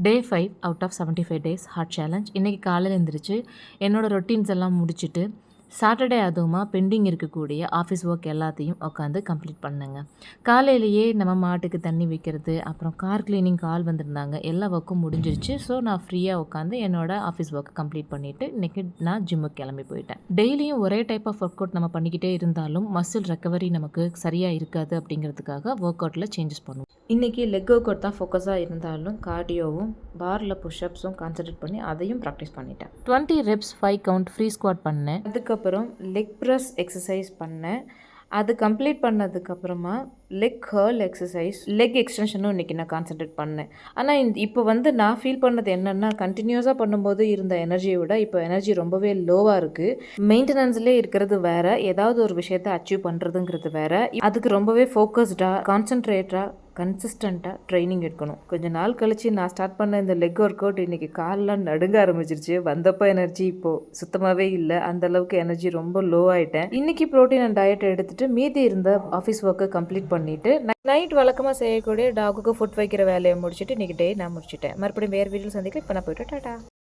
Day 5 out of 75 days hard challenge. இன்றைக்கி காலையில் எழுந்திரிச்சு என்னோடய ரொட்டீன்ஸ் எல்லாம் முடிச்சுட்டு சாட்டர்டே அதுவுமா பெண்டிங் இருக்கக்கூடிய ஆஃபீஸ் ஒர்க் எல்லாத்தையும் உட்காந்து கம்ப்ளீட் பண்ணுங்க. காலையிலேயே நம்ம மாட்டுக்கு தண்ணி வைக்கிறது, அப்புறம் கார் கிளீனிங் கால் வந்திருந்தாங்க, எல்லா ஒர்க்கும் முடிஞ்சிருச்சு. ஸோ நான் ஃப்ரீயாக உட்காந்து என்னோடய ஆஃபீஸ் ஒர்க்கை கம்ப்ளீட் பண்ணிவிட்டு இன்றைக்கி நான் ஜிம்முக்கு கிளம்பி போயிட்டேன். டெய்லியும் ஒரே டைப் ஆஃப் ஒர்க் அவுட் நம்ம பண்ணிக்கிட்டே இருந்தாலும் மசில் ரெக்கவரி நமக்கு சரியாக இருக்காது. அப்படிங்கிறதுக்காக ஒர்க் அவுட்டில் சேஞ்சஸ் பண்ணுவோம். இன்றைக்கி லெக் ஒர்க் அவுட் தான் ஃபோக்கஸாக இருந்தாலும் கார்டியோவும் பாரில் புஷ்அப்ஸும் கான்சன்ட்ரேட் பண்ணி அதையும் ப்ராக்டிஸ் பண்ணிட்டேன். 20 reps 5 கவுண்ட் ஃப்ரீ ஸ்குவாட் பண்ணேன். அதுக்கப்புறம் லெக் ப்ரெஸ் எக்ஸசைஸ் பண்ணேன். அது கம்ப்ளீட் பண்ணதுக்கப்புறமா லெக் கர்ல் எக்ஸசைஸ், லெக் எக்ஸ்டென்ஷனும் இன்றைக்கி நான் கான்சன்ட்ரேட் பண்ணேன். ஆனால் இப்போ நான் ஃபீல் பண்ணது என்னென்னா, கண்டினியூஸாக பண்ணும்போது இருந்த எனர்ஜியை விட இப்போ எனர்ஜி ரொம்பவே லோவாக இருக்குது. மெயின்டெனன்ஸ்லேயே இருக்கிறது வேறு, ஏதாவது ஒரு விஷயத்தை அச்சீவ் பண்ணுறதுங்கிறது வேறு. அதுக்கு ரொம்பவே ஃபோக்கஸ்டாக கான்சன்ட்ரேட்டாக கன்சிஸ்டண்ட்டாக ட்ரைனிங் எடுக்கணும். கொஞ்சம் நாள் கழித்து நான் ஸ்டார்ட் பண்ண இந்த லெக் ஒர்க் அவுட் இன்றைக்கி காலெலாம் நடுங்க ஆரம்பிச்சிருச்சு. வந்தப்போ எனர்ஜி இப்போது சுத்தமாகவே இல்லை. அந்தளவுக்கு எனர்ஜி ரொம்ப லோ ஆகிட்டேன். இன்றைக்கி ப்ரோட்டீன் அண்ட் டயட் எடுத்துகிட்டு மீதி இருந்த ஆஃபீஸ் ஒர்க்கை கம்ப்ளீட் பண்ணிவிட்டு நைட் வழக்கமாக செய்யக்கூடிய டாகுக்கு ஃபுட் வைக்கிற வேலையை முடிச்சுட்டு இன்றைக்கி டே நான் முடிச்சுட்டேன். மறுபடியும் வேறு வீடியோ சந்திக்கலாம். இப்போ நான் போய்ட்டு டாட்டா.